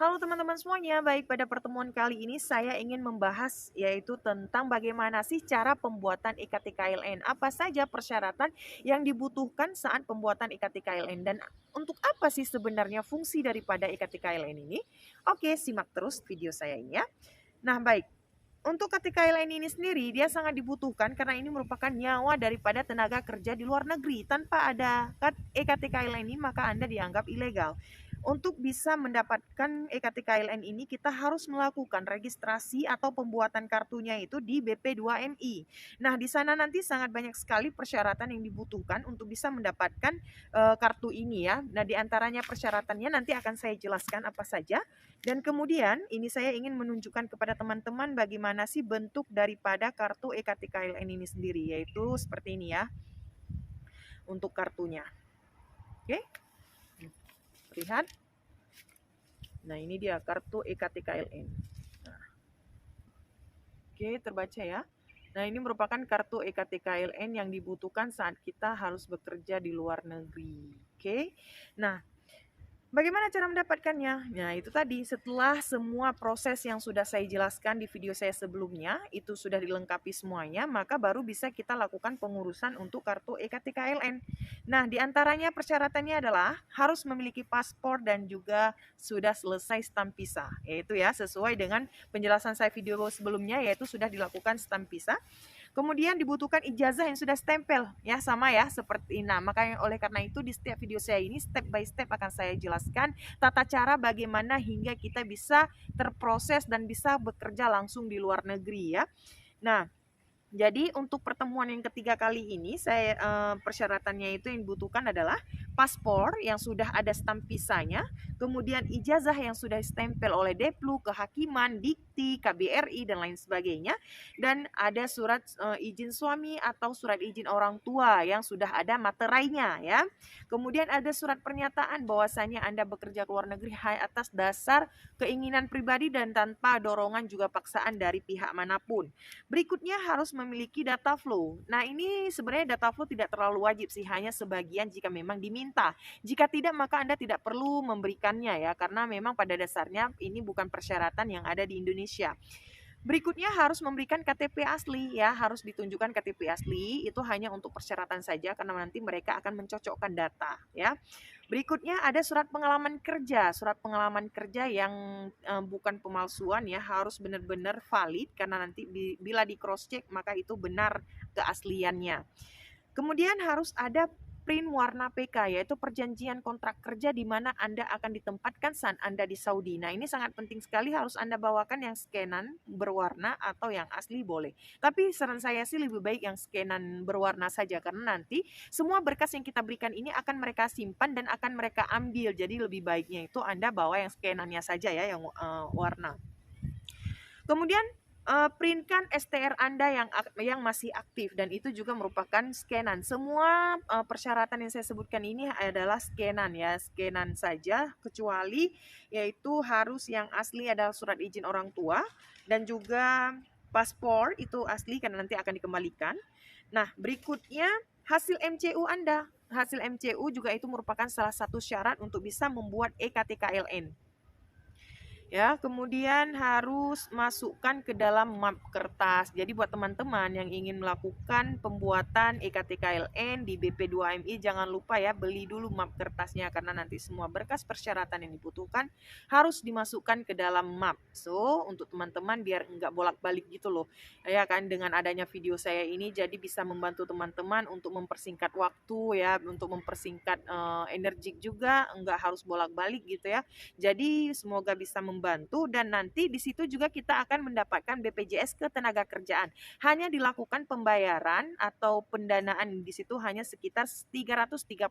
Halo teman-teman semuanya, baik pada pertemuan kali ini saya ingin membahas yaitu tentang bagaimana sih cara pembuatan IKTKLN. Apa saja persyaratan yang dibutuhkan saat pembuatan IKTKLN dan untuk apa sih sebenarnya fungsi daripada IKTKLN ini? Oke, simak terus video saya ini ya. Nah, baik. Untuk KTKLN ini sendiri dia sangat dibutuhkan karena ini merupakan nyawa daripada tenaga kerja di luar negeri. Tanpa ada EKTKLN ini maka Anda dianggap ilegal. Untuk bisa mendapatkan EKTKLN ini kita harus melakukan registrasi atau pembuatan kartunya itu di BP2MI. Nah, di sana nanti sangat banyak sekali persyaratan yang dibutuhkan untuk bisa mendapatkan kartu ini ya. Nah, di antaranya persyaratannya nanti akan saya jelaskan apa saja. Dan kemudian ini saya ingin menunjukkan kepada teman-teman bagaimana sih bentuk daripada kartu EKTKLN ini sendiri, yaitu seperti ini ya untuk kartunya. Oke, lihat. Nah, ini dia kartu EKTKLN. Nah, oke, terbaca ya. Nah, ini merupakan kartu EKTKLN yang dibutuhkan saat kita harus bekerja di luar negeri. Oke, nah bagaimana cara mendapatkannya? Nah, itu tadi setelah semua proses yang sudah saya jelaskan di video saya sebelumnya, itu sudah dilengkapi semuanya, maka baru bisa kita lakukan pengurusan untuk kartu EKTKLN. Nah, di antaranya persyaratannya adalah harus memiliki paspor dan juga sudah selesai stamp pisah. Yaitu ya, sesuai dengan penjelasan saya video sebelumnya, yaitu sudah dilakukan stamp pisah. Kemudian dibutuhkan ijazah yang sudah stempel ya, sama ya seperti ini. Nah, makanya oleh karena itu di setiap video saya ini step by step akan saya jelaskan tata cara bagaimana hingga kita bisa terproses dan bisa bekerja langsung di luar negeri ya. Nah, jadi untuk pertemuan yang ketiga kali ini saya persyaratannya itu yang dibutuhkan adalah paspor yang sudah ada stamp pisahnya, kemudian ijazah yang sudah stempel oleh Deplu, Kehakiman, Dikti, KBRI dan lain sebagainya, dan ada surat izin suami atau surat izin orang tua yang sudah ada materainya ya. Kemudian ada surat pernyataan bahwasanya Anda bekerja ke luar negeri atas dasar keinginan pribadi dan tanpa dorongan juga paksaan dari pihak manapun. Berikutnya harus memiliki data flow. Nah, ini sebenarnya data flow tidak terlalu wajib sih, hanya sebagian jika memang diminta. Jika tidak, maka Anda tidak perlu memberikannya ya, karena memang pada dasarnya ini bukan persyaratan yang ada di Indonesia. Berikutnya harus memberikan KTP asli ya, harus ditunjukkan KTP asli, itu hanya untuk persyaratan saja karena nanti mereka akan mencocokkan data ya. Berikutnya ada surat pengalaman kerja yang bukan pemalsuan ya, harus benar-benar valid karena nanti bila di cross check maka itu benar keasliannya. Kemudian harus ada print warna PK, yaitu perjanjian kontrak kerja di mana Anda akan ditempatkan saat Anda di Saudi. Nah, ini sangat penting sekali, harus Anda bawakan yang scanan berwarna atau yang asli boleh. Tapi saran saya sih lebih baik yang scanan berwarna saja karena nanti semua berkas yang kita berikan ini akan mereka simpan dan akan mereka ambil. Jadi lebih baiknya itu Anda bawa yang scanannya saja ya, yang warna. Kemudian printkan STR Anda yang masih aktif dan itu juga merupakan scanan. Semua persyaratan yang saya sebutkan ini adalah scanan ya, scanan saja, kecuali yaitu harus yang asli adalah surat izin orang tua dan juga paspor itu asli karena nanti akan dikembalikan. Nah, berikutnya hasil MCU Anda. Hasil MCU juga itu merupakan salah satu syarat untuk bisa membuat EKTKLN. Ya, kemudian harus masukkan ke dalam map kertas. Jadi buat teman-teman yang ingin melakukan pembuatan EKTKLN di BP2MI, jangan lupa ya beli dulu map kertasnya karena nanti semua berkas persyaratan yang dibutuhkan harus dimasukkan ke dalam map. So, untuk teman-teman biar nggak bolak-balik gitu loh. Ya kan, dengan adanya video saya ini jadi bisa membantu teman-teman untuk mempersingkat waktu ya, untuk mempersingkat energi juga, nggak harus bolak-balik gitu ya. Jadi semoga bisa membantu dan nanti di situ juga kita akan mendapatkan BPJS Ketenagakerjaan. Hanya dilakukan pembayaran atau pendanaan di situ hanya sekitar 332.000,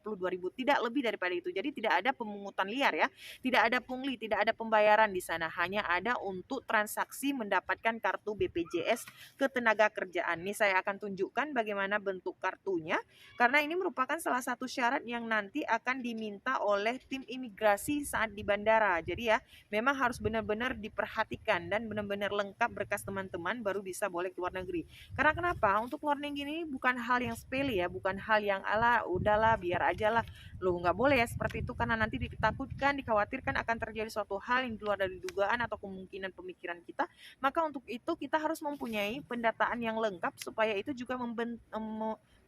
tidak lebih daripada itu. Jadi tidak ada pemungutan liar ya, tidak ada pungli, tidak ada pembayaran di sana. Hanya ada untuk transaksi mendapatkan kartu BPJS Ketenagakerjaan. Ini saya akan tunjukkan bagaimana bentuk kartunya karena ini merupakan salah satu syarat yang nanti akan diminta oleh tim imigrasi saat di bandara. Jadi ya, memang harus harus benar-benar diperhatikan dan benar-benar lengkap berkas teman-teman baru bisa boleh keluar negeri. Karena kenapa? Untuk luar negeri ini bukan hal yang sepele ya, bukan hal yang ala udahlah biar aja lah. Loh nggak boleh ya seperti itu, karena nanti ditakutkan, dikhawatirkan akan terjadi suatu hal yang di luar dari dugaan atau kemungkinan pemikiran kita. Maka untuk itu kita harus mempunyai pendataan yang lengkap supaya itu juga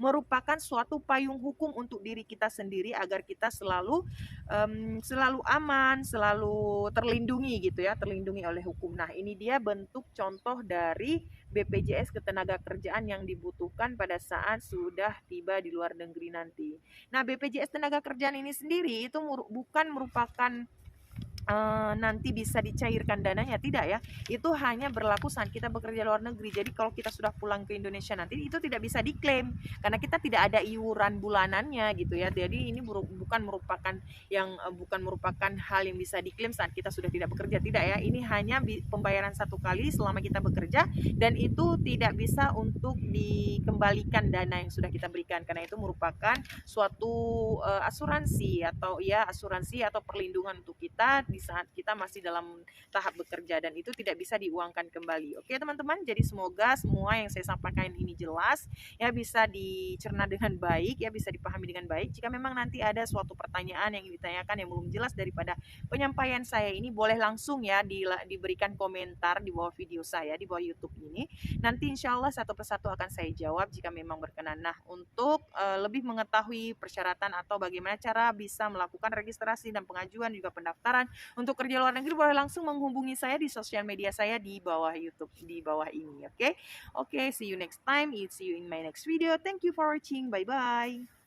merupakan suatu payung hukum untuk diri kita sendiri agar kita selalu aman, selalu terlindungi gitu ya, terlindungi oleh hukum. Nah, ini dia bentuk contoh dari BPJS Ketenagakerjaan yang dibutuhkan pada saat sudah tiba di luar negeri nanti. Nah, BPJS Tenaga Kerjaan ini sendiri itu bukan merupakan nanti bisa dicairkan dananya, tidak ya, itu hanya berlaku saat kita bekerja luar negeri. Jadi kalau kita sudah pulang ke Indonesia nanti itu tidak bisa diklaim karena kita tidak ada iuran bulanannya gitu ya. Jadi ini bukan merupakan hal yang bisa diklaim saat kita sudah tidak bekerja, tidak ya. Ini hanya pembayaran satu kali selama kita bekerja dan itu tidak bisa untuk dikembalikan dana yang sudah kita berikan karena itu merupakan suatu asuransi atau perlindungan untuk kita di saat kita masih dalam tahap bekerja dan itu tidak bisa diuangkan kembali. Oke teman-teman, jadi semoga semua yang saya sampaikan ini jelas ya, bisa dicerna dengan baik ya, bisa dipahami dengan baik. Jika memang nanti ada suatu pertanyaan yang ditanyakan yang belum jelas daripada penyampaian saya ini, boleh langsung ya diberikan komentar di bawah video saya di bawah YouTube ini. Nanti insya Allah satu persatu akan saya jawab jika memang berkenan. Nah, untuk lebih mengetahui persyaratan atau bagaimana cara bisa melakukan registrasi dan pengajuan juga pendaftaran untuk kerja luar negeri, boleh langsung menghubungi saya di sosial media saya di bawah YouTube, di bawah ini. Oke, see you next time. See you in my next video. Thank you for watching. Bye bye.